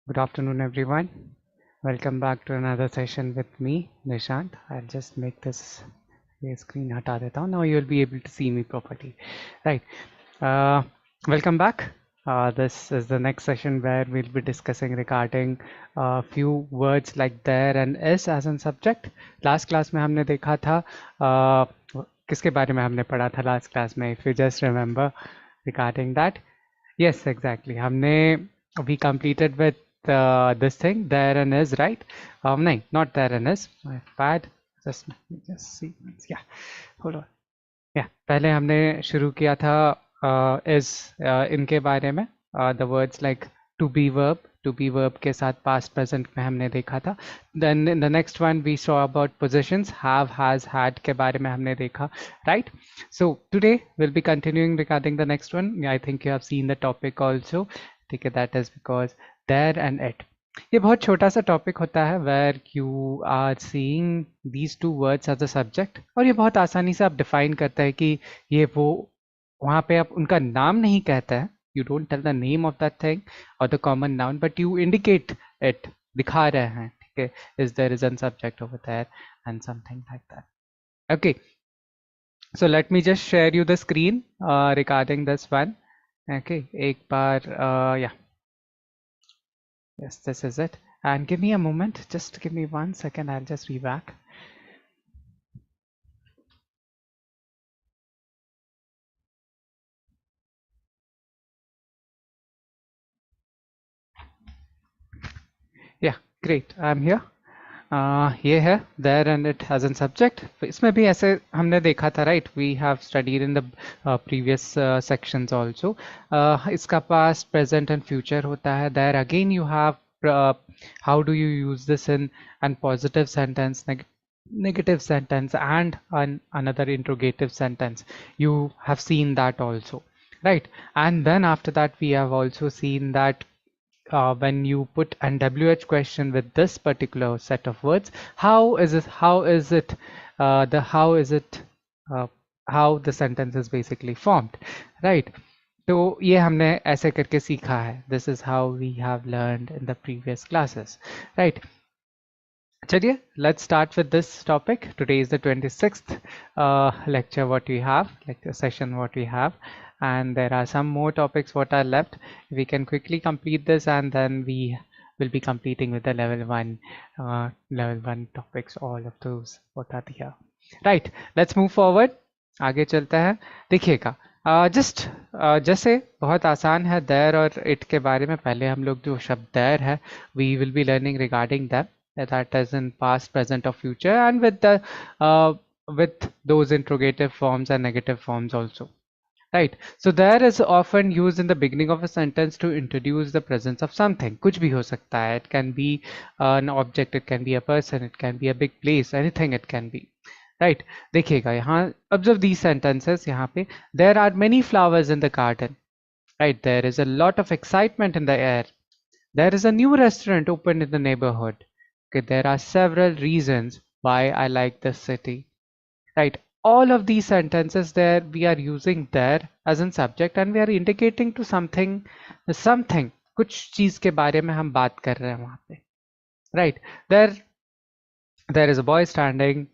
Good afternoon, everyone. Welcome back to another session with me, Nishant. I'll just make this screen hata deta hu. Now you'll be able to see me properly. Right. Uh, Welcome back. This is the next session where we'll be discussing regarding a few words like there and is as a subject. Last class में हमने देखा था किसके बारे में हमने पढ़ा था last class में, if you just remember regarding that. Yes, exactly. We completed with this thing there and is, right? No, not there and is. My bad. Just let me just see. Yeah, hold on. Yeah, पहले हमने शुरू किया था is इनके बारे में the words like to be verb के साथ past present में हमने देखा था. Then in the next one we saw about positions, have, has, had के बारे में हमने देखा, right? So today we'll be continuing regarding the next one. I think you have seen the topic also. ठीक है, that is because there and it. ये बहुत छोटा सा टॉपिक होता है where you are seeing these two words as a subject, और ये बहुत आसानी से आप डिफाइन करते हैं कि ये वो वहाँ पे आप उनका नाम नहीं कहते हैं. You don't tell the name of that thing or the common noun, but you indicate it. दिखा रहे हैं, ठीक है, is there is a subject over there and something like that. Okay, so let me just share you the screen regarding this one. Okay, एक बार yeah. Yes, this is it. And give me a moment. Just give me 1 second. I'll just be back. Yeah, great. I'm here. ये है there and it as a subject. इसमें भी ऐसे हमने देखा था, right? We have studied in the previous sections also. इसका past, present and future होता है. There again you have how do you use this in and positive sentence, negative sentence and another interrogative sentence. You have seen that also, right? And then after that we have also seen that when you put an WH question with this particular set of words, how is it how the sentence is basically formed, right? तो ये हमने ऐसे करके सीखा है. This is how we have learned in the previous classes, right? चलिए, let's start with this topic. Today is the 26th lecture what we have, lecture session what we have, and there are some more topics what are left. We can quickly complete this and then we will be completing with the level 1 topics, all of those what are here. Right, let's move forward. आगे चलते हैं. देखिएगा, जैसे बहुत आसान है there और it के बारे में. पहले हम लोग जो शब्द there है, we will be learning regarding them, that is in past, present or future, and with those interrogative forms and negative forms also, right? So there is often used in the beginning of a sentence to introduce the presence of something. कुछ भी हो सकता है. It can be an object, it can be a person, it can be a big place, anything it can be, right? देखिएगा यहाँ, observe these sentences. यहाँ पे there are many flowers in the garden, right? There is a lot of excitement in the air. There is a new restaurant opened in the neighborhood. Okay, there are several reasons why I like this city, right? All of these sentences there we are using there as in subject and we are indicating to something, कुछ चीज के बारे में हम बात कर रहे हैं वहाँ पे, right? There is a boy standing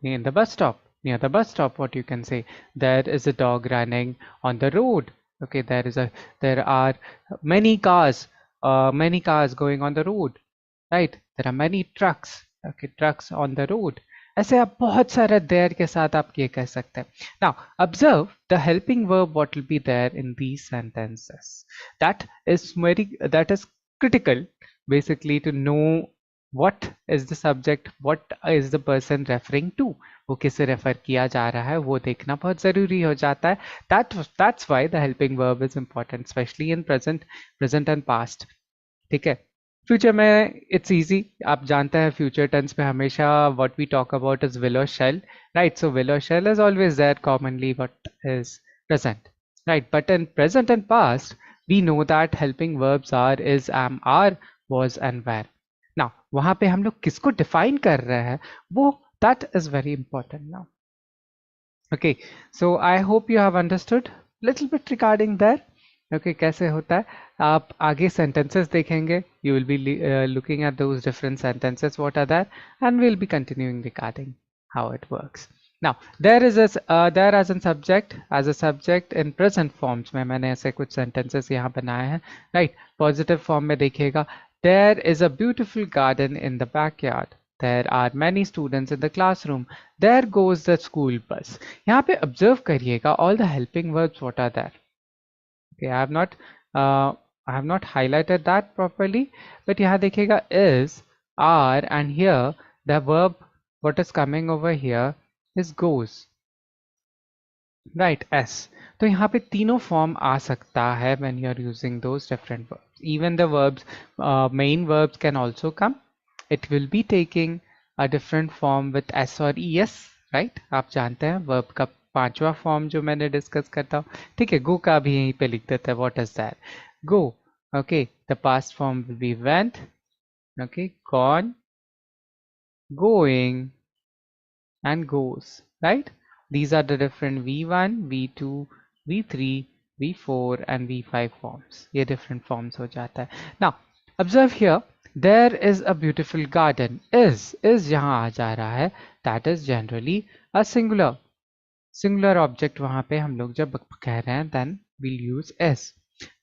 near the bus stop. What you can say, there is a dog running on the road. Okay, there are many cars going on the road, right? There are many trucks, okay, trucks on the road. ऐसे आप बहुत सारे there के साथ आप ये कह सकते हैं. Now observe the helping verb what will be there in these sentences. That is critical basically to know what is the subject, what is the person referring to. वो किसे रेफर किया जा रहा है वो देखना बहुत ज़रूरी हो जाता है. That's why the helping verb is important, especially in present and past. ठीक है. फ्यूचर में इट्स इजी, आप जानते हैं फ्यूचर टेंस पे हमेशा what we talk about is will और शेल, राइट? सो विल और shall is always there commonly what is present, right? But in present and past we know that helping verbs are, is, am, are, was and were. Now वहां पे हम लोग किसको define कर रहे हैं वो, that is very important now. Okay, so I hope you have understood little bit regarding there. Okay कैसे होता है, आप आगे सेंटेंसेस देखेंगे, you will be looking at those different sentences what are that, and we will be continuing regarding how it works. Now there is there as a subject in present forms में मैंने ऐसे कुछ sentences यहाँ बनाए हैं, right? Positive form में देखिएगा, there is a beautiful garden in the backyard. There are many students in the classroom. There goes the school bus. यहाँ पे observe करिएगा all the helping verbs what are there. Okay, I have not highlighted that properly, but यहाँ देखिएगा is, are, and here the verb what is coming over here is goes, right? S. तो यहाँ पे तीनों form आ सकता है when you are using those different verbs. Even the verbs, main verbs can also come. It will be taking a different form with S or ES, right? आप जानते हैं verb का पांचवा फॉर्म जो मैंने डिस्कस करता हूँ, ठीक है? गो का भी यहीं पे लिख देते हैं, what is that? Go. Okay, the past form will be went, okay, gone, going and goes, right? These are the different V1, V2, V3, V4 and V5 forms. ये different forms हो जाता है. Now observe here, there is a beautiful garden. is यहाँ आ जा रहा है, that is generally a singular object. वहां पे हम लोग जब कह रहे हैं then we'll use s.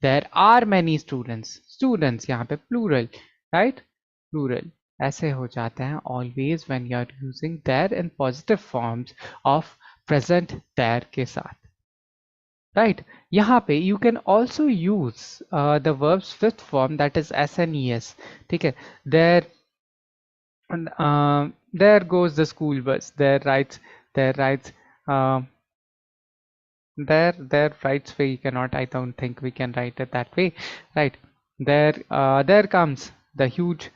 There are many students यहाँ पे plural, right? Plural ऐसे हो जाते हैं always when you are using there in positive forms of present there के साथ, right? यहाँ पे you can also use the verbs fifth form, that is s and es, ठीक है? There goes the school bus. There rides there writes way, you cannot, I don't think we can write it that way, right? There comes the huge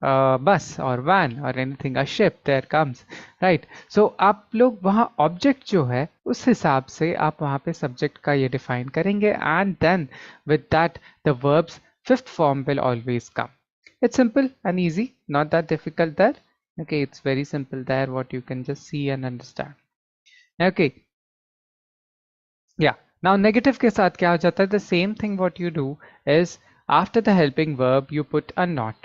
bus or van or anything, a ship, there comes, right? So आप लोग वहाँ object जो है उस हिसाब से आप वहाँ पे subject का ये define करेंगे, and then with that the verbs fifth form will always come. It's simple and easy, not that difficult there. Okay, it's very simple there, what you can just see and understand. Okay, yeah. Now negative के साथ क्या हो जाता है? The same thing what you do is after the helping verb you put a not.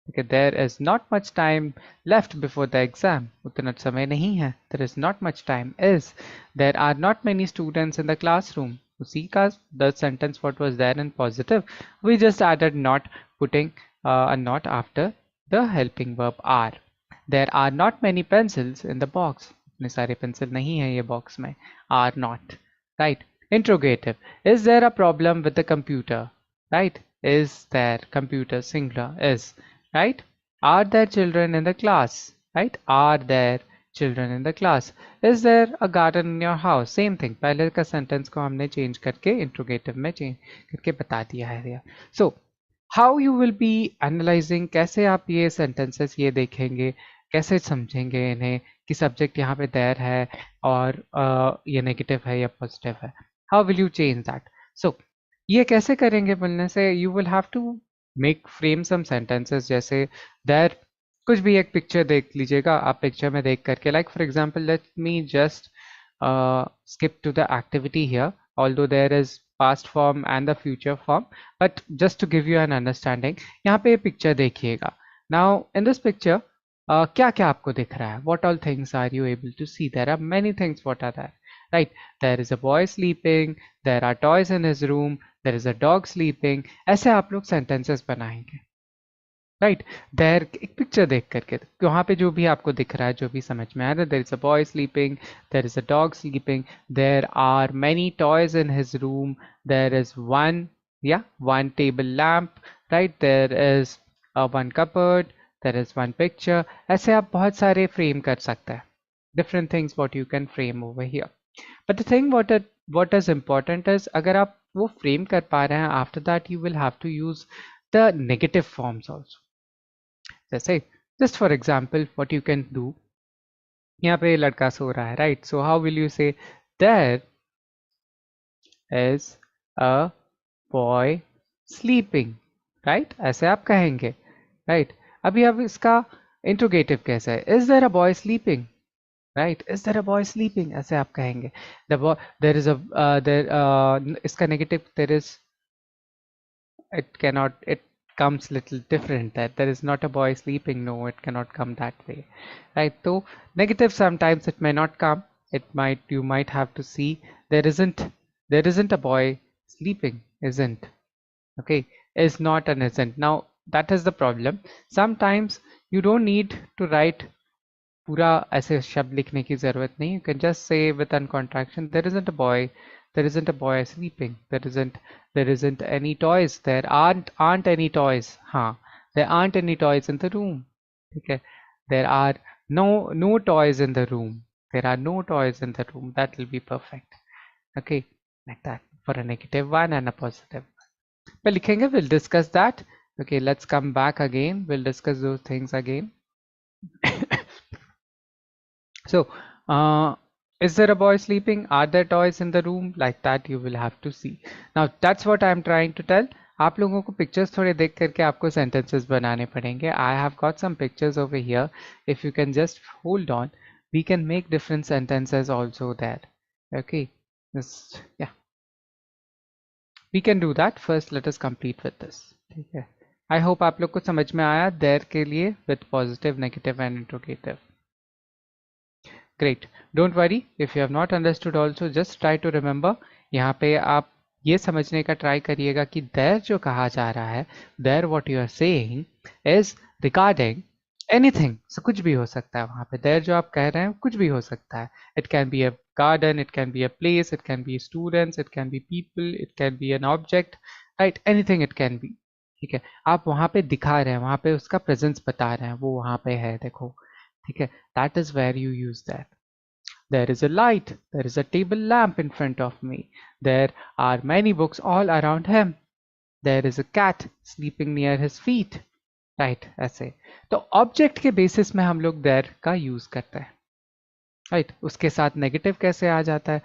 Okay, there is not much time left before the exam. उतना समय नहीं है. There is not much time. Is there are not many students in the classroom. उसी का the sentence what was there in positive, we just added not, putting a not after the helping verb are. There are not many pencils in the box. इतने सारे pencil नहीं है ये box में. Are not. Right? Interrogative. Is there a problem with the computer? Right? Is there, computer singular, is, right? Are there children in the class? Right? Are there children in the class? Is there a garden in your house? Same thing. पहले का sentence को हमने change करके interrogative में change करके बता दिया है. So how you will be analyzing, कैसे आप ये sentences ये देखेंगे, कैसे समझेंगे इन्हें कि सब्जेक्ट यहाँ पे देयर है और ये नेगेटिव है या पॉजिटिव है? How will you change that? So ये कैसे करेंगे बोलने से, you will have to make frame some sentences. जैसे देयर, कुछ भी एक पिक्चर देख लीजिएगा आप, पिक्चर में देख करके, like for example let me just skip to the activity here, although there is past form and the future form, but just to give you an understanding, यहाँ पे पिक्चर देखिएगा. Now in this picture क्या क्या आपको दिख रहा है? What all things are you able to see? There are many things what are there, right? There is a boy sleeping, there are toys in his room, there is a dog sleeping. ऐसे आप लोग sentences बनाएंगे, right? There एक picture देख करके वहाँ पे जो भी आपको दिख रहा है, जो भी समझ में आ रहा है, there is a boy sleeping, there is a dog sleeping, there are many toys in his room, there is one table lamp, right? There is one cupboard, there is one picture. ऐसे आप बहुत सारे frame कर सकते हैं. Different things what you can frame over here. But the thing what is important is, अगर आप वो frame कर पा रहे हैं, after that you will have to use the negative forms also. जैसे just for example what you can do, यहाँ पे लड़का सो रहा है, right? So how will you say there is a boy sleeping, right? ऐसे आप कहेंगे, right? अभी अब इसका इंट्रोगेटिव कैसा है? Is there a boy sleeping? Right, is there a boy sleeping, ऐसे आप कहेंगे. The boy, there is a, there, इसका negative, there is, it cannot, it comes little different, that there is not a boy sleeping. No, it cannot come that way, right? So negative, sometimes it may not come. It might, you might have to see, there isn't, there isn't a boy sleeping, isn't. Okay, is not and isn't. Now that is the problem. Sometimes you don't need to write पूरा ऐसे शब्द लिखने की ज़रूरत नहीं. You can just say with an contraction, there isn't a boy, there isn't a boy sleeping, there isn't any toys, there aren't any toys. हाँ, there aren't any toys in the room. ठीक है, there are no toys in the room, there are no toys in the room. That will be perfect. Okay, like that for a negative one and a positive. पर लिखेंगे, we'll discuss that. Okay, let's come back again, we'll discuss those things again. So, is there a boy sleeping? Are there toys in the room? Like that you will have to see. Now that's what I'm trying to tell. आप लोगों को pictures थोड़े देख करके आपको sentences बनाने पड़ेंगे. I have got some pictures over here. If you can just hold on, we can make different sentences also there. Okay, this, yeah, we can do that. First, let us complete with this. ठीक है. I hope आप लोग को समझ में आया there के लिए with positive, negative and interrogative. Great. Don't worry if you have not understood also, just try to remember. यहाँ पे आप ये समझने का ट्राई करिएगा कि there जो कहा जा रहा है, there what you are saying is regarding anything. So कुछ भी हो सकता है वहाँ पे. there जो आप कह रहे हैं कुछ भी हो सकता है. It can be a garden, it can be a place, it can be students, it can be people, it can be an object, right? Anything it can be. ठीक है, आप वहाँ पे दिखा रहे हैं, वहाँ पे उसका प्रेजेंस बता रहे हैं, वो वहाँ पे है, देखो. ठीक है, that is where you use that. There is a light, there is a table lamp in front of me, there are many books all around him, there is a cat sleeping near his feet. Right, ऐसे. तो object के basis में हम लोग there का use करते हैं. Right, उसके साथ नेगेटिव कैसे आ जाता है,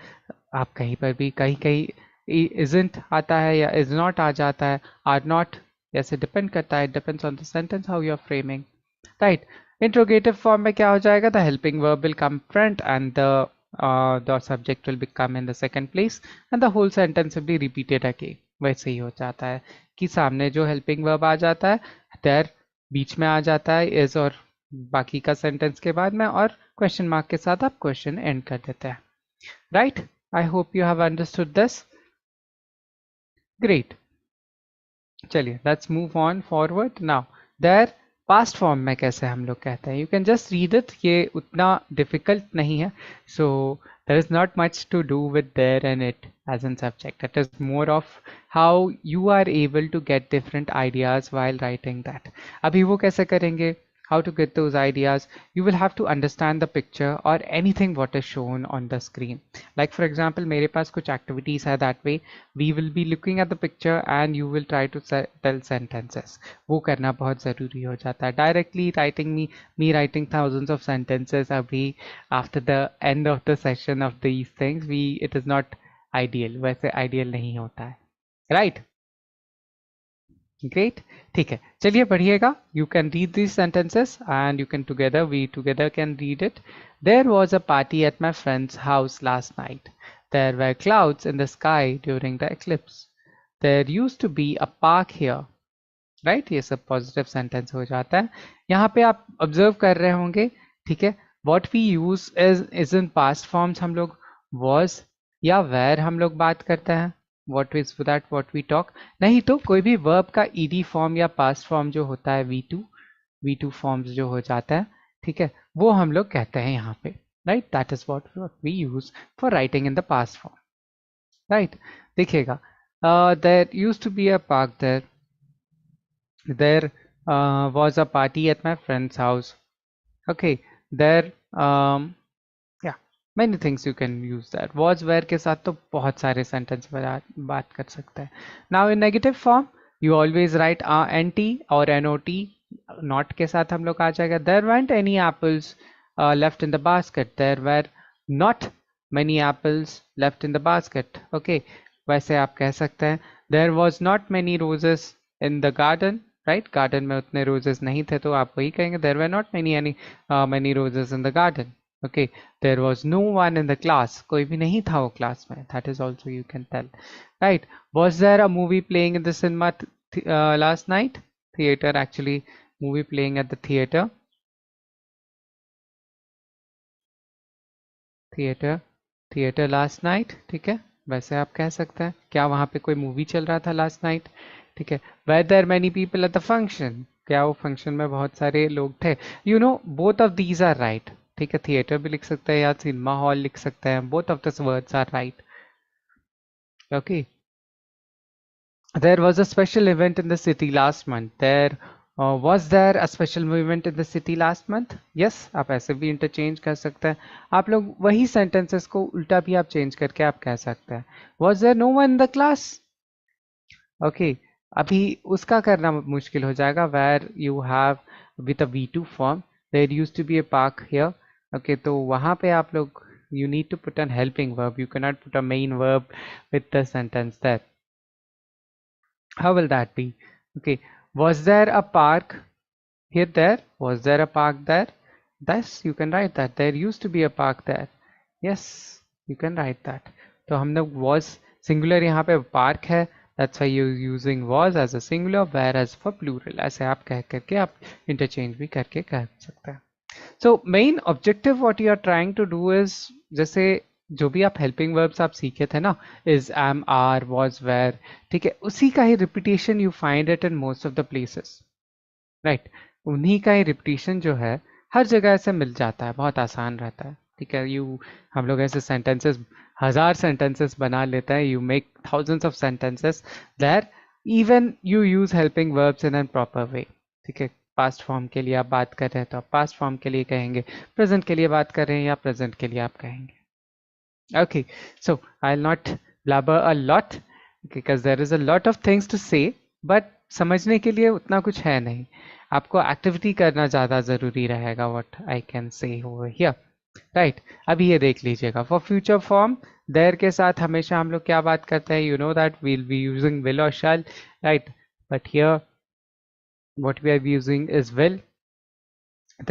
आप कहीं पर भी कहीं कहीं isn't आता है या is not आ जाता है, are not, ऐसे डिपेंड करता है. Depends on the sentence how you are framing. Right, interrogative form में क्या हो जाएगा, the helping verb will come front and the subject will become in the second place and the whole sentence will be repeated again. वैसे ही हो जाता है कि सामने जो हेल्पिंग वर्ब आ जाता है, देयर बीच में आ जाता है इज, और बाकी का सेंटेंस के बाद में, और क्वेश्चन मार्क के साथ आप क्वेश्चन एंड कर देते हैं. Right, I hope you have understood this. Great, चलिए let's move on forward. Now there past form में कैसे हम लोग कहते हैं, you can just read it, ये उतना डिफिकल्ट नहीं है. So there is not much to do with there and it as an subject. It is more of how you are able to get different ideas while writing that. अभी वो कैसे करेंगे, how to get those ideas, you will have to understand the picture or anything what is shown on the screen. Like for example, मेरे पास कुछ activities है, that way we will be looking at the picture and you will try to tell sentences. वो करना बहुत ज़रूरी हो जाता है. Directly writing me writing thousands of sentences अभी after the end of the session of these things, it is not ideal. वैसे ideal नहीं होता है, right? ग्रेट, ठीक है, चलिए पढ़िएगा. You can read this sentences and you can together, we together can read it. There was a party at my friend's house last night. There were clouds in the sky during the eclipse. There used to be a park here. Right, ये सब positive sentence हो जाता है. यहाँ पे आप observe कर रहे होंगे, ठीक है, what we use is in past forms हम लोग वॉज या वेर हम लोग बात करते हैं. What is that what we talk. नहीं तो कोई भी वर्ब का ed फॉर्म या पास्ट फॉर्म जो होता है, v2 फॉर्म्स जो हो जाता है, ठीक है, वो हम लोग कहते हैं यहाँ पे. Right, that is what we use for writing in the past form. Right, देखिएगा, there used to be a park, there was a party at my friend's house. Okay, there many things you can use that. was where के साथ तो बहुत सारे sentence बात कर सकते हैं. Now in negative form you always write nt or not. not के साथ हम लोग आ जाएगा. There weren't any apples left in the basket. There were not many apples left in the basket. Okay, वैसे आप कह सकते हैं there was not many roses in the garden. Right, garden में उतने roses नहीं थे, तो आप वही कहेंगे there were not many roses in the garden. Okay, there was no one in the class. कोई भी नहीं था वो क्लास में. That is also you can tell. Right. Was there a movie playing in the cinema last night? Theater, actually, movie playing at the theater. Theatre last night. ठीक है, वैसे आप कह सकते हैं. क्या वहाँ पे कोई मूवी चल रहा था लास्ट नाइट? ठीक है. Were there many people at the function. क्या वो फंक्शन में बहुत सारे लोग थे? You know, both of these are right. ठीक है, थिएटर भी लिख सकते हैं या सिनेमा हॉल लिख सकते हैं. Both of the words are right. Okay. There was a special event in the city last month. Was there a special event in the city last month? Yes, आप ऐसे भी इंटरचेंज कर सकते हैं. आप लोग वही सेंटेंसेस को उल्टा भी आप चेंज करके आप कह सकते हैं. Was there no one in the class? Okay, अभी उसका करना मुश्किल हो जाएगा. Where you have with a V2 form, there used to be a park here. Okay, तो वहाँ पे आप लोग you need to put an helping verb. You cannot put a main verb with the sentence there. How will that be? Okay, was there a park here there? Was there a park there? Thus, you can write that. There used to be a park there. Yes, you can write that. तो हमने was singular यहाँ पे park है. That's why you're using was as a singular, whereas for plural. ऐसे आप कह करके आप interchange भी करके कह सकते हैं. So main objective what you are trying to do is, जैसे जो भी आप हेल्पिंग वर्ब्स आप सीखे थे ना, is, am, are, was, were, ठीक है, उसी का ही repetition you find it in most of the places. Right, उन्हीं का ही रिपीटेशन जो है हर जगह से मिल जाता है. बहुत आसान रहता है. ठीक है, हम लोग ऐसे सेंटेंसेस 1000 सेंटेंसेस बना लेते हैं. You make thousands of sentences there. Even you use helping verbs in an proper way. ठीक है, पास्ट फॉर्म के लिए आप बात कर रहे हैं तो आप पास्ट फॉर्म के लिए कहेंगे, प्रेजेंट के लिए बात कर रहे हैं या प्रेजेंट के लिए आप कहेंगे. Okay, so I'll not blabber a lot because there is a lot of things to say, but समझने के लिए उतना कुछ है नहीं. आपको एक्टिविटी करना ज़्यादा ज़रूरी रहेगा. what I can say over here. Right, अभी ये देख लीजिएगा. For future form, there के साथ हमेशा हम लोग क्या बात करते हैं? You know that we'll be using will or shall, right? But here, what we are using is will.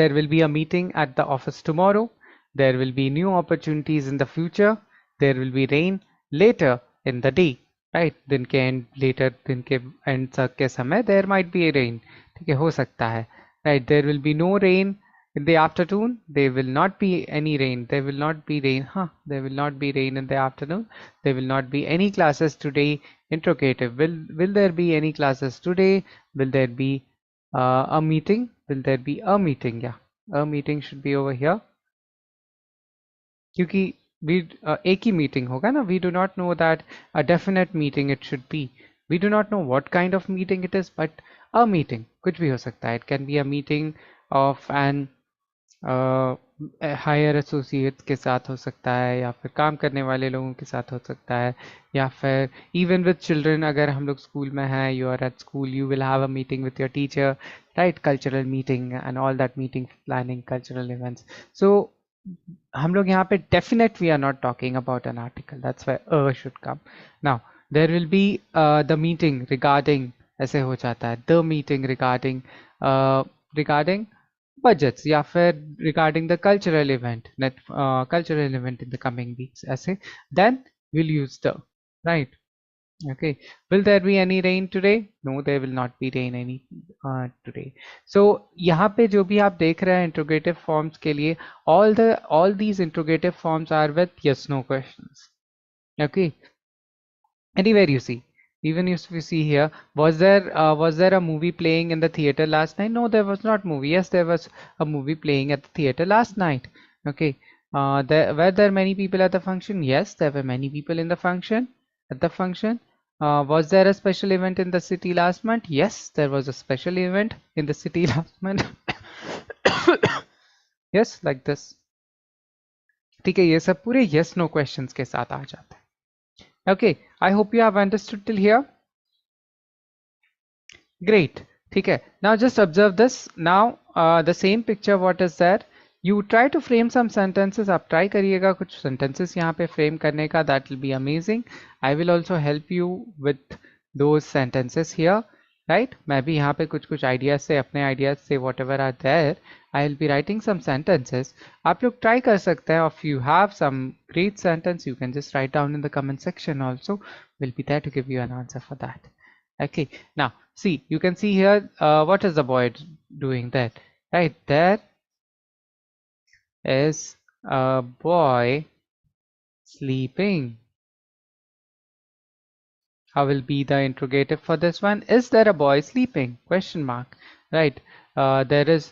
There will be a meeting at the office tomorrow. There will be new opportunities in the future. There will be rain later in the day. Right? दिन के end, later दिन के end तक के समय there might be a rain. ठीक है, हो सकता है. Right? There will be no rain in the afternoon. There will not be any rain. There will not be rain. There will not be rain in the afternoon. There will not be any classes today. Interrogative. Will there be any classes today? Will there be a meeting? Will there be a meeting? Yeah, a meeting should be over here. क्योंकि एक ही meeting होगा ना. We do not know that a definite meeting it should be. We do not know what kind of meeting it is, but a meeting कुछ भी हो सकता है. It can be a meeting of an higher associates के साथ हो सकता है, या फिर काम करने वाले लोगों के साथ हो सकता है, या फिर इवन विद चिल्ड्रन. अगर हम लोग स्कूल में हैं, you are at school, you will have a meeting with your teacher, right? Cultural meeting and all that, meeting planning cultural events. So हम लोग यहाँ पे definite we are not talking about an article. That's why should come. Now there will be the meeting regarding, ऐसे हो जाता है, the meeting regarding regarding budgets, या फिर regarding the cultural event in the coming weeks, ऐसे, then we'll use the, right? Okay, will there be any rain today? No, there will not be rain any today. So यहाँ पे जो भी आप देख रहे हैं interrogative forms के लिए, all these interrogative forms are with yes no questions. Okay, anywhere you see, even if you see here, was there a movie playing in the theater last night? No, there was not movie. Yes, there was a movie playing at the theater last night. Okay, were there many people at the function? Yes, there were many people in the function, at the function. Was there a special event in the city last month? Yes, there was a special event in the city last month. Yes, like this. ठीक है, ये सब पूरे yes no questions के साथ आ जाते हैं. Okay, I hope you have understood till here. Great. ठीक है. Now just observe this. Now the same picture, what is there? You try to frame some sentences. आप try करिएगा कुछ sentences यहाँ पे frame करने का. That will be amazing. I will also help you with those sentences here. Right मैं भी यहाँ पे कुछ कुछ आइडियाज से अपने आइडियाज से whatever are there I will be writing some sentences आप लोग ट्राई कर सकते हैं if you have some great sentence you can just write down in the comment section also we'll be there to give you an answer for that okay now see you can see here what is the boy doing there right there is a boy sleeping. How will be the interrogative for this one? Is there a boy sleeping? Question mark. Right. There is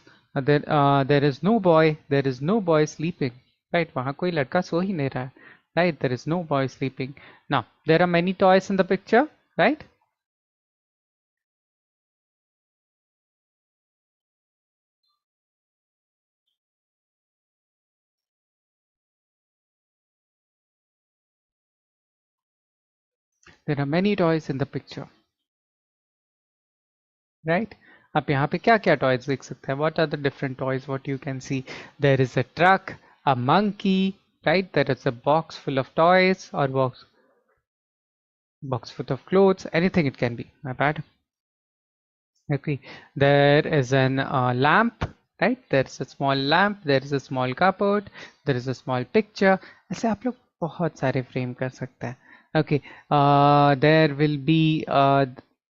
no boy. There is no boy sleeping. Right. वहाँ कोई लड़का सो ही नहीं रहा है. Right. There is no boy sleeping. Now there are many toys in the picture. Right. There are many toys in the picture. Right. आप यहाँ पे क्या क्या toys देख सकते हैं? What are the different toys? What you can see? There is a truck, a monkey. Right. There is a box full of toys or box full of clothes. Anything it can be. My bad. Okay. There is an lamp. Right. There is a small lamp. There is a small cupboard. There is a small picture. ऐसे आप लोग बहुत सारे frame कर सकते हैं. Okay. There will be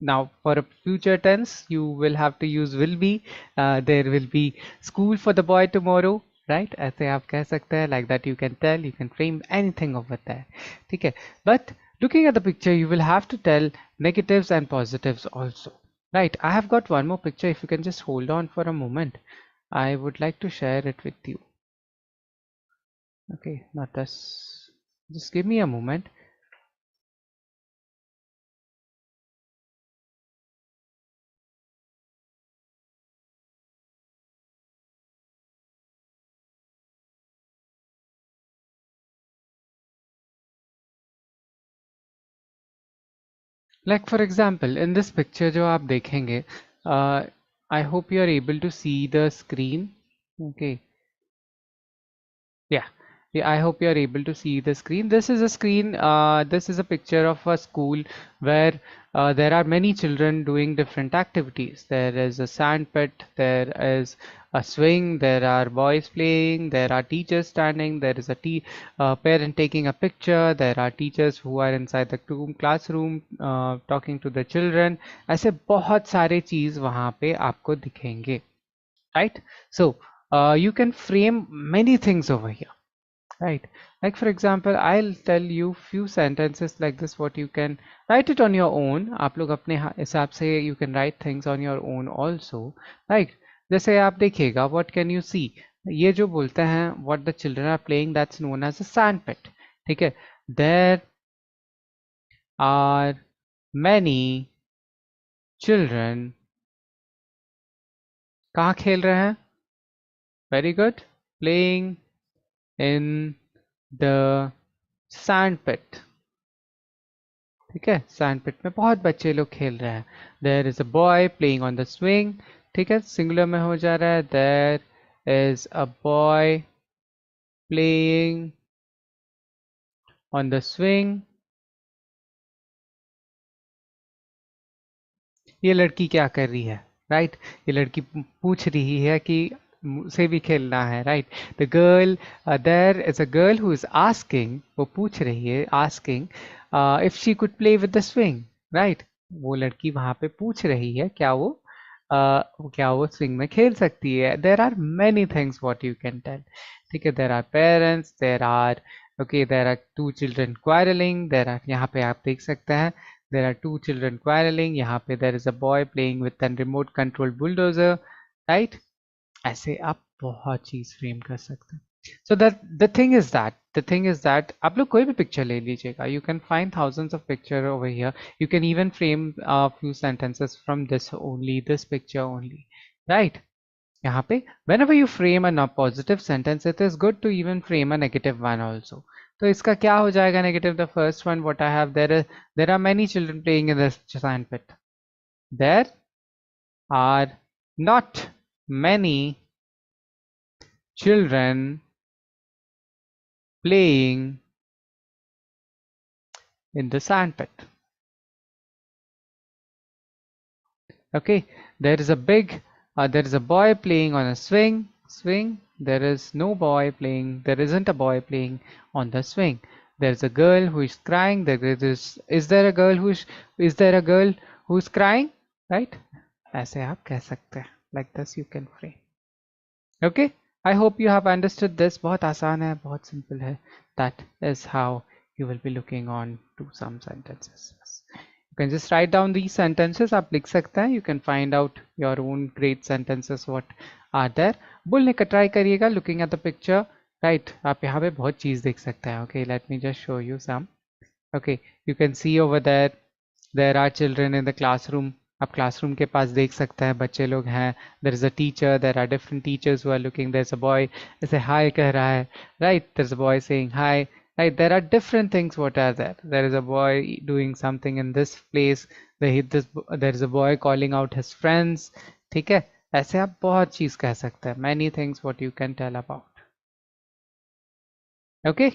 now for a future tense you will have to use will be. There will be school for the boy tomorrow. Right. ऐसे आप कह सकते हैं like that you can tell you can frame anything over there. ठीक है. But looking at the picture you will have to tell negatives and positives also. Right, I have got one more picture. If you can just hold on for a moment, I would like to share it with you. Okay, not this. Just give me a moment. Like for example, in this picture जो आप देखेंगे, I hope you are able to see the screen. Okay. Yeah, I hope you are able to see the screen. This is a screen, this is a picture of a school where there are many children doing different activities. There is a sand pit, there is a swing, there are boys playing, there are teachers standing, there is a parent taking a picture, there are teachers who are inside the classroom talking to the children. ऐसे बहुत सारे चीज वहाँ पे आपको दिखेंगे. Right, so you can frame many things over here, right? Like for example I'll tell you few sentences like this what you can write it on your own. आप लोग अपने हिसाब से you can write things on your own also, right? जैसे आप देखिएगा what can you see, ये जो बोलते हैं what the children are playing that's known as a sand pit. ठीक है. There are many children. कहाँ खेल रहे हैं? Very good. Playing in the sand pit. ठीक है. सैंड पिट में बहुत बच्चे लोग खेल रहे हैं. There is a boy playing on the swing. ठीक है. सिंगुलर में हो जा रहा है. There is a boy playing on the swing. ये लड़की क्या कर रही है? राइट. ये लड़की पूछ रही है कि मुझसे भी खेलना है. Right. The girl, there is a girl who is asking, वो पूछ रही है, asking if she could play with the swing. Right. वो लड़की वहां पे पूछ रही है क्या वो स्विंग में खेल सकती है. There are many things what you can tell. ठीक है. There are parents, there are okay, there are two children quarrelling. There are, यहाँ पे आप देख सकते हैं there are two children quarreling. यहाँ पे there is a boy playing with a remote controlled bulldozer. Right. ऐसे आप बहुत चीज फ्रेम कर सकते हैं. So the thing is that आप लोग कोई भी पिक्चर ले लीजिएगा. You can find thousands of picture over here. You can even frame a few sentences from this picture only. Right. यहाँ पे whenever you frame a positive sentence, it is good to even frame a negative one also. तो इसका क्या हो जाएगा negative? The first one what I have, there are many children playing in the sand pit. There are not many children playing in the sand pit. Okay, there is a big, there is a boy playing on a swing. There is no boy playing. There isn't a boy playing on the swing. There's a girl who is crying. Is there a girl is there a girl who's crying? Right? ऐसे आप कह सकते हैं. Like this you can frame. Okay, I hope you have understood this. बहुत आसान है, बहुत simple है. That is how you will be looking on to some sentences. You can just write down these sentences. आप लिख सकते हैं. You can find out your own great sentences what are there. बोलने का try करिएगा. Looking at the picture, right? आप यहाँ पे बहुत चीज़ देख सकते हैं. Okay, let me just show you some. Okay, you can see over there are children in the classroom. आप क्लासरूम के पास देख सकते हैं बच्चे लोग हैं. There is a teacher. There are different teachers who are looking. There's a boy ऐसे hi कह रहा है. Right? There's a boy saying hi. Right? There are different things. What are there? There is a boy doing something in this place. There is a boy calling out his friends. ठीक है? ऐसे आप बहुत चीज़ कह सकते हैं. Many things what you can tell about. Okay,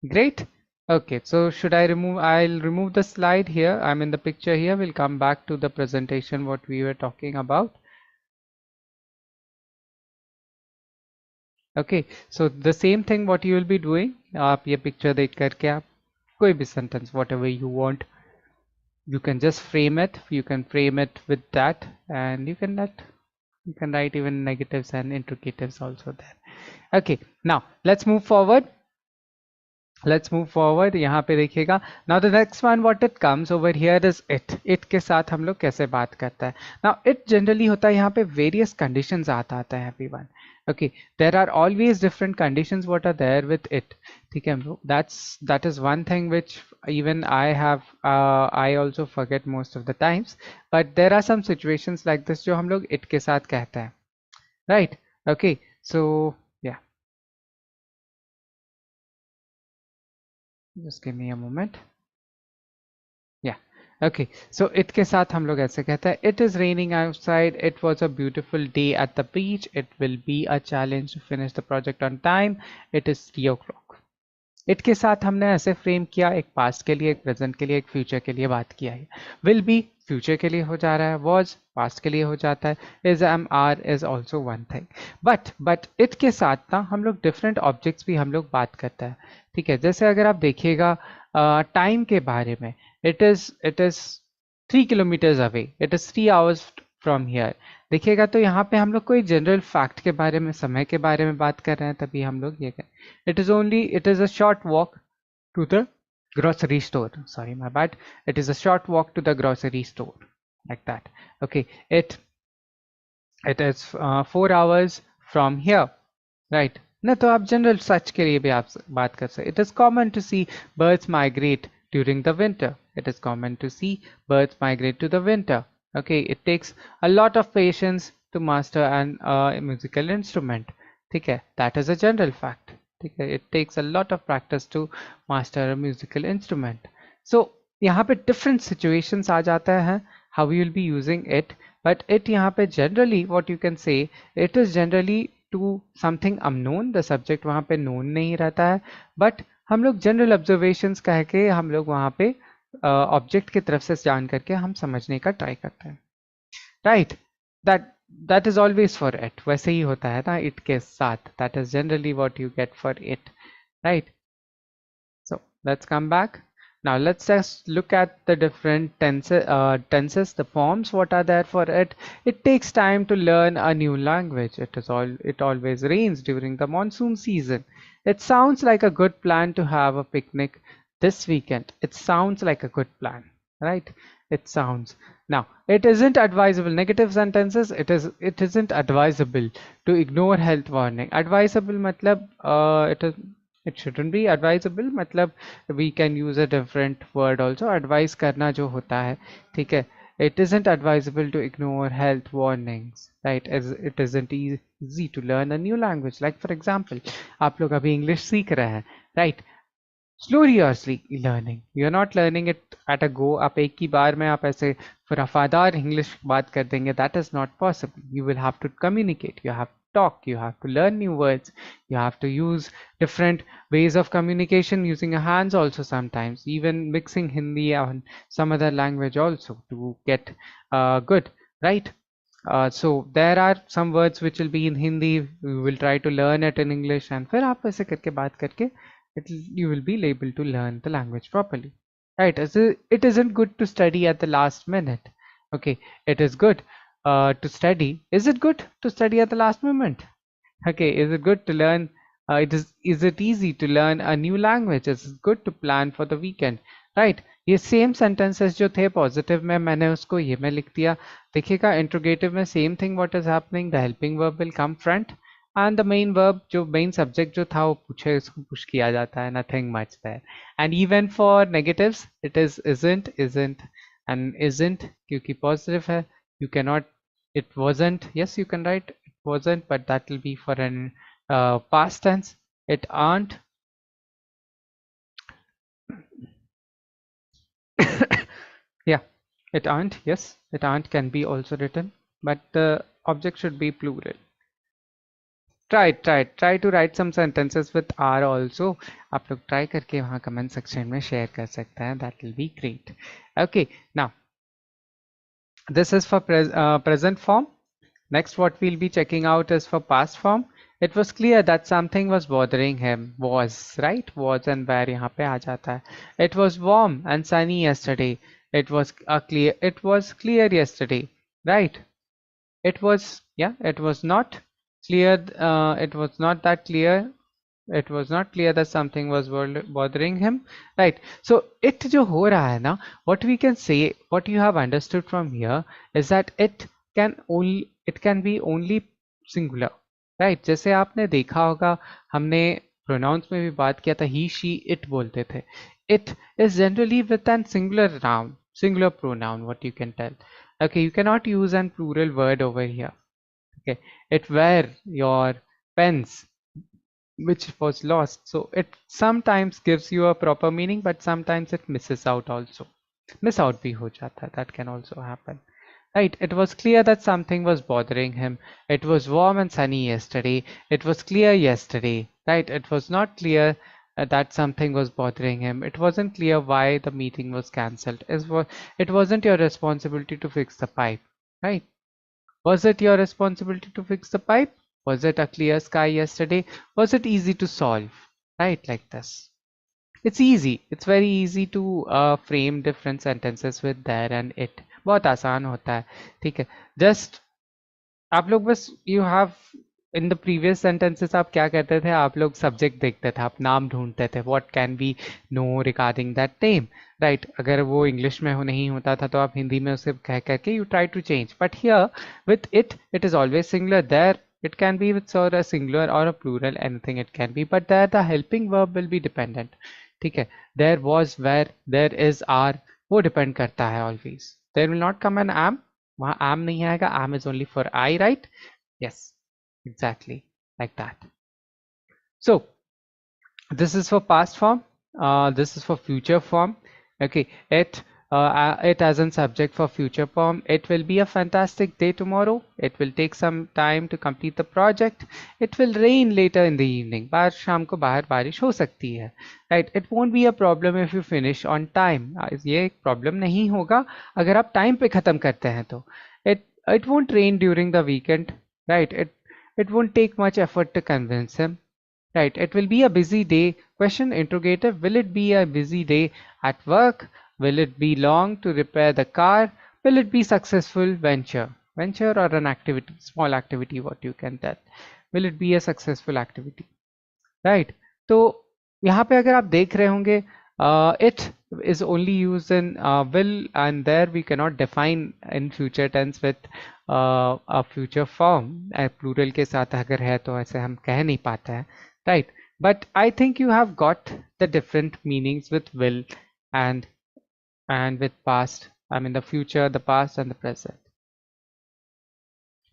great. Okay, so I'll remove the slide here. I'm in the picture here. We'll come back to the presentation what we were talking about. Okay, so the same thing what you will be doing. आप ये picture देख करके आप कोई भी sentence whatever you want, you can just frame it. You can frame it with that, and you can write even negatives and interrogatives also there. Okay, now let's move forward. यहाँ पे देखिएगा. Now the next one what it comes over here is it के साथ हम लोग कैसे बात करता है. Now it generally होता है यहाँ पे various conditions आता है everyone. Okay, there are always different conditions what are there with it. ठीक है, that is one thing which even I also forget most of the times, but there are some situations like this जो हम लोग it के साथ कहते हैं. Right? Okay, so yeah. Just give me a moment. Yeah. Okay. So it के साथ हम लोग ऐसे कहते हैं. It is raining outside. It was a beautiful day at the beach. It will be a challenge to finish the project on time. It is 3 o'clock. It के साथ हमने ऐसे फ्रेम किया. एक पास्ट के लिए, एक प्रेजेंट के लिए, एक फ्यूचर के लिए बात किया है. विल बी फ्यूचर के लिए हो जा रहा है. वॉज पास्ट के लिए हो जाता है. Is am are is also one thing. But it के साथ ना हम लोग डिफरेंट ऑब्जेक्ट्स भी हम लोग बात करते हैं. ठीक है, जैसे अगर आप देखिएगा टाइम के बारे में, it is 3 kilometres away. It is 3 hours from here. देखिएगा तो यहाँ पे हम लोग कोई जनरल फैक्ट के बारे में, समय के बारे में बात कर रहे हैं, तभी हम लोग ये करें. It is a short walk to the grocery store. Sorry, my bad. It is a short walk to the grocery store, like that. Okay, it is 4 hours from here, right? ना तो आप जनरल सच के लिए भी आप बात कर सकते. It is common to see birds migrate during the winter. It is common to see birds migrate to the winter. Okay, it takes a lot of patience to master an musical instrument. ठीक है, that is a general fact. ठीक है, it takes a lot of practice to master a musical instrument. So यहाँ पे different situations आ जाता है how you will be using it, but it यहाँ पे generally what you can say, it is generally to something unknown. The subject वहाँ पे known नहीं रहता है, but हम लोग general observations कह के हम लोग वहाँ पे ऑब्जेक्ट की तरफ से जान करके हम समझने का ट्राई करते हैं. Right, that is always for it. वैसे ही होता है ना it के साथ. That is generally what you get for it. Right? So let's come back. Now let's just look at the different tenses, the forms what are there for it. It takes time to learn a new language. It always rains during the monsoon season. It sounds like a good plan to have a picnic this weekend. It sounds like a good plan, right? It sounds. Now it isn't advisable. Negative sentences. It isn't advisable to ignore health warning. Advisable matlab it shouldn't be advisable. matlab we can use a different word also. Advise करना जो होता है, ठीक है. It isn't advisable to ignore health warnings, right? As it isn't easy to learn a new language. Like for example, आप लोग अभी English सीख रहे हैं, right? Slowly learning. You're not learning it at a go. आप एक ही बार में आप ऐसे रफादार English बात कर देंगे. That is not possible. You will have to communicate. You have to talk. You have to learn new words. You have to use different ways of communication using your hands also sometimes. Even mixing Hindi and some other language also to get good. right? So there are some words which will be in Hindi, we will try to learn it in English, and फिर आप ऐसे करके बात करके you will be able to learn the language properly, right? It isn't good to study at the last minute. Okay, it is good to study. Is it good to study at the last moment? Okay, is it good to learn? Is it easy to learn a new language? Is it good to plan for the weekend? Right? ये same sentences जो थे positive में मैंने उसको ये में लिख दिया. देखिएगा इंट्रोगेटिव में same thing what is happening the helping verb will come front and the main verb जो मेन सब्जेक्ट जो था वो पूछे उसको पुश किया जाता है. Nothing much there. And even for negatives it is isn't and isn't क्योंकि पॉजिटिव है. You cannot, it wasn't, yes you can write wasn't, but that will be for an past tense. It aren't. Yeah, it aren't. Yes, it aren't can be also written, but the object should be plural. Try to write some sentences with R also. आप लोग try करके वहाँ comment section में share कर सकते हैं. That will be great. Okay, now this is for present form. Next, what we'll be checking out is for past form. It was clear that something was bothering him. Was, right? Was and where यहाँ पे आ जाता है. It was warm and sunny yesterday. It was clear yesterday, right? It was, yeah, it was not clear. It was not that clear. It was not clear that something was bothering him, right? So it जो हो रहा है ना, what we can say, what you have understood from here is that it can be only singular, right? जैसे आपने देखा होगा हमने pronouns में भी बात किया था, he she it बोलते थे. It is generally with an singular noun, singular pronoun, what you can tell. Okay, you cannot use an plural word over here. Okay, it were your pens which was lost. So it sometimes gives you a proper meaning, but sometimes it misses out also. Miss out bhi ho jata, that can also happen. Right, it was clear that something was bothering him. It was warm and sunny yesterday. It was clear yesterday. Right, it was not clear that something was bothering him. It wasn't clear why the meeting was cancelled. It wasn't your responsibility to fix the pipe. Right. Was it your responsibility to fix the pipe? Was it a clear sky yesterday? Was it easy to solve? Right, like this. It's easy. It's very easy to frame different sentences with there and it. बहुत आसान होता है. ठीक है. Just आप लोग बस you have in the previous sentences आप क्या करते थे? आप लोग subject देखते थे, आप नाम ढूंढते थे. What can we know regarding that name? Right? अगर वो English में नहीं होता था तो आप हिंदी में उसे कह करके you try to change. But here with it is always singular. There it can be with or a singular or a plural, anything it can be. But there the helping verb will be dependent. ठीक है. There was, where, there is, are वो depend करता है always. There will not come an am. वहाँ am नहीं आएगा. Am is only for I, right? Yes, exactly like that. So this is for past form. This is for future form. Okay, it as a subject for future form. It will be a fantastic day tomorrow. It will take some time to complete the project. It will rain later in the evening. बाहर शाम को बाहर बारिश हो सकती है. Right? It won't be a problem if you finish on time. ये एक problem नहीं होगा अगर आप time पे ख़त्म करते हैं तो. It won't rain during the weekend. Right? It won't take much effort to convince him. Right, it will be a busy day. Question interrogative. Will it be a busy day at work? Will it be long to repair the car? Will it be successful venture? Venture or an activity, small activity, what you can tell. Will it be a successful activity? Right. तो यहाँ पे अगर आप देख रहे होंगे it is only used in will and there we cannot define in future tense with a future form. Plural के साथ अगर है तो ऐसे हम कह नहीं पाते हैं. Right, but I think you have got the different meanings with will and with past. I mean the future, the past and the present.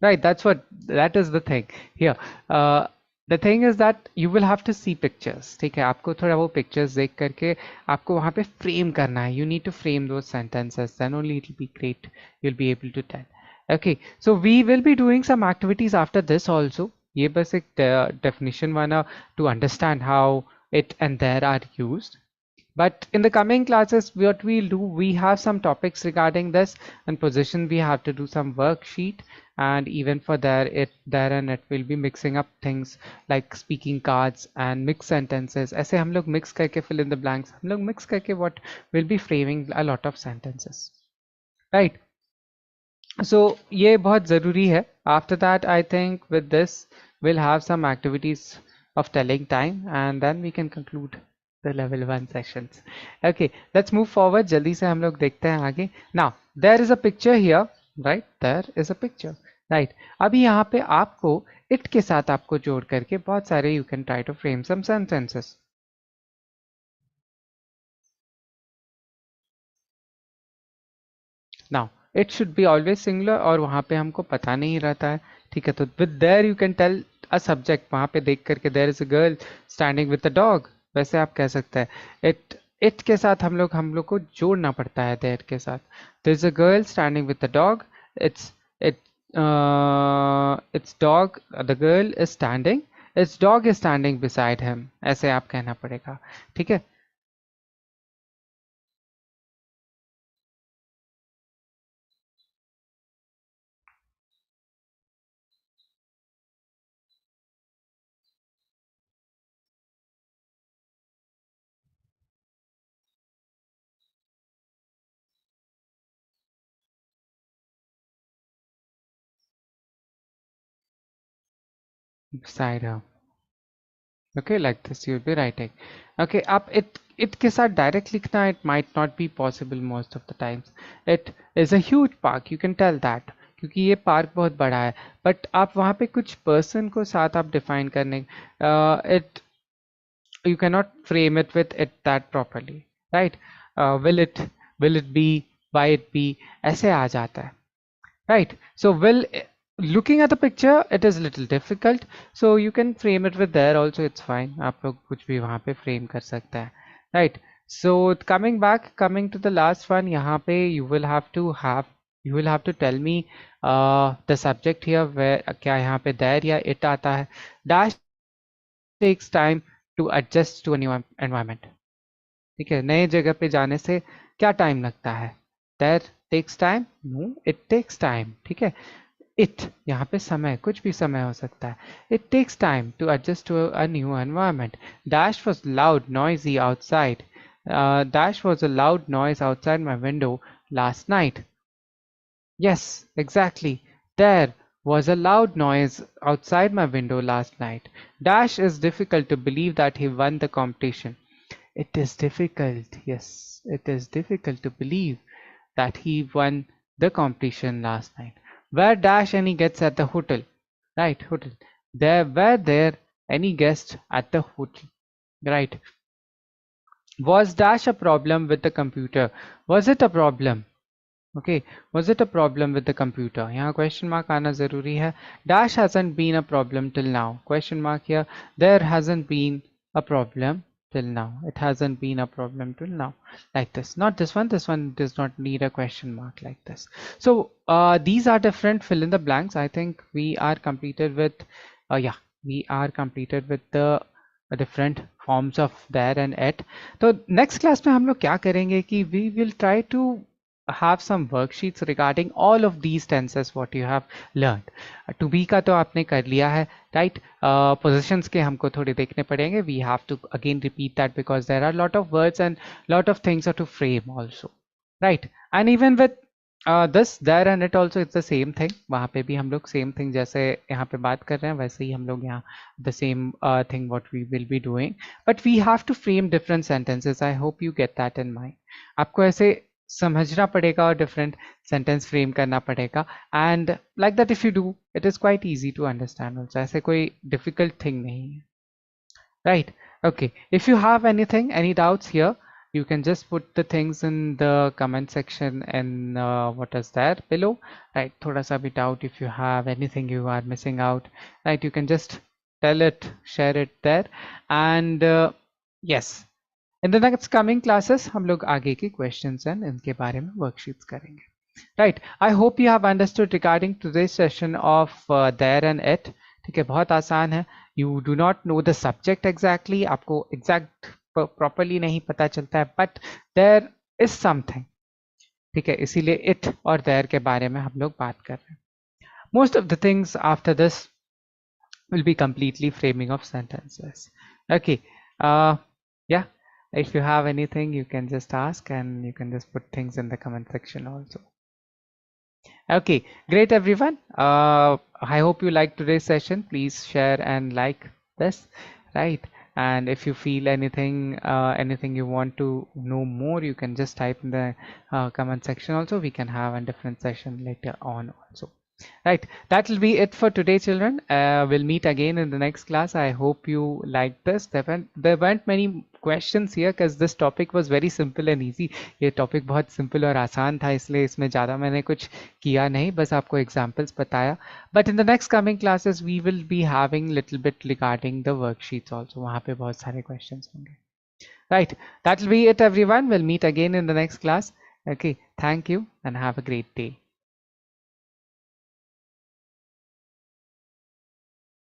Right, that is the thing here. The thing is that you will have to see pictures. ठीक है, आपको थोड़ा वो pictures देख करके आपको वहाँ पे frame करना है. You need to frame those sentences. Then only it will be great. You'll be able to tell. Okay, so we will be doing some activities after this also. ये बस एक definition वाला to understand how it and there are used. But in the coming classes, what we'll do, we have some topics regarding this, and position we have to do some worksheet, and even for there and it will be mixing up things like speaking cards and mixed sentences. ऐसे हम लोग mix करके fill in the blanks, हम लोग mix करके what will be framing a lot of sentences, right? So ये बहुत ज़रूरी है. After that, I think with this we'll have some activities of telling time, and then we can conclude the level 1 sessions. Okay, let's move forward. जल्दी से हम लोग देखते हैं आगे. Now there is a picture here, right? There is a picture, right? अभी यहाँ पे आपको it के साथ आपको जोड़ करके बहुत सारे you can try to frame some sentences. Now it should be always singular, और वहाँ पे हमको पता नहीं रहता है, ठीक है? तो with there you can tell a subject. वहाँ पे देख करके there is a girl standing with a dog, वैसे आप कह सकते हैं. it के साथ हम लोग को जोड़ना पड़ता है there के साथ. there is a girl standing with a dog. It's dog, the girl is standing, its dog is standing beside him, ऐसे आप कहना पड़ेगा, ठीक है? Beside her. Okay, like this you'll be writing. Okay, up it के साथ direct लिखना, it might not be possible most of the times. It is a huge park, you can tell that, क्योंकि ये पार्क बहुत बड़ा है. But आप वहाँ पे कुछ पर्सन को साथ आप डिफाइन करने, it you cannot frame it with it that properly, right? Will it be, why it be, ऐसे आ जाता है, right? So will, looking at the picture it is little difficult, so you can frame it with there also, it's fine. आप लोग कुछ भी वहाँ पे frame कर सकते हैं, right? So coming to the last one, यहाँ पे you will have to tell me the subject here, where क्या यहाँ पे there या it आता है. Dash takes time to adjust to a new environment. ठीक है, नए जगह पे जाने से क्या टाइम लगता है? There takes time? No, it takes time. ठीक है, it यहाँ पे समय, कुछ भी समय हो सकता है. It takes time to adjust to a new environment. Dash was loud, noisy outside. Dash was a loud noise outside my window last night. Yes, exactly. There was a loud noise outside my window last night. Dash is difficult to believe that he won the competition. It is difficult, yes, it is difficult to believe that he won the competition last night. Were Dash any guests at the hotel? Right, hotel. Were there any guests at the hotel? Right. Was Dash a problem with the computer? Was it a problem? Okay, was it a problem with the computer? यहाँ question mark आना ज़रूरी है. Dash hasn't been a problem till now. Question mark here. There hasn't been a problem till now. It hasn't been a problem till now. Like this. Not this one. This one does not need a question mark like this. So these are different fill in the blanks. I think we are completed with, we are completed with the different forms of there and at. तो next class में हम लोग क्या करेंगे कि we will try to have some worksheets regarding all of these tenses what you have learned. To be का तो आपने कर लिया है, right? Positions के हमको थोड़े देखने पड़ेंगे. We have to again repeat that because there are a lot of words and lot of things are to frame also, right? And even with this there and it also it's the same thing. वहाँ पे भी हम लोग same thing जैसे यहाँ पे बात कर रहे हैं वैसे ही हम लोग यहाँ the same thing what we will be doing. But we have to frame different sentences. I hope you get that in mind. आपको ऐसे समझना पड़ेगा और डिफरेंट सेंटेंस फ्रेम करना पड़ेगा. And like that if you do it is quite easy to understand also. ऐसे कोई difficult thing नहीं है, right? Okay, if you have anything, any doubts here, you can just put the things in the comment section and what is there below, right? Thoda sa bhi doubt, if you have anything you are missing out, right, you can just tell it, share it there. And yes, in the next coming classes हम लोग आगे के questions and इनके बारे में worksheets करेंगे, right? I hope you have understood regarding today's session of there and it. ठीक है, बहुत आसान है. You do not know the subject exactly, आपको exact प्रॉपरली नहीं पता चलता है, बट देयर इज समथिंग, ठीक है, इसीलिए इट और देयर के बारे में हम लोग बात कर रहे हैं. Most of the things after this will be completely framing of sentences. Okay, yeah, if you have anything you can just ask, and you can just put things in the comment section also. Okay, great everyone. I hope you liked today's session. Please share and like this, right? And if you feel anything, anything you want to know more, you can just type in the comment section also. We can have a different session later on also. Right, that will be it for today, children. We'll meet again in the next class. I hope you liked this. There weren't many questions here because this topic was very simple and easy. ये topic बहुत simple और आसान था, इसलिए इसमें ज़्यादा मैंने कुछ किया नहीं, बस आपको examples बताया. But in the next coming classes, we will be having little bit regarding the worksheets also. वहाँ पे बहुत सारे questions होंगे. Right, that will be it, everyone. We'll meet again in the next class. Okay, thank you and have a great day.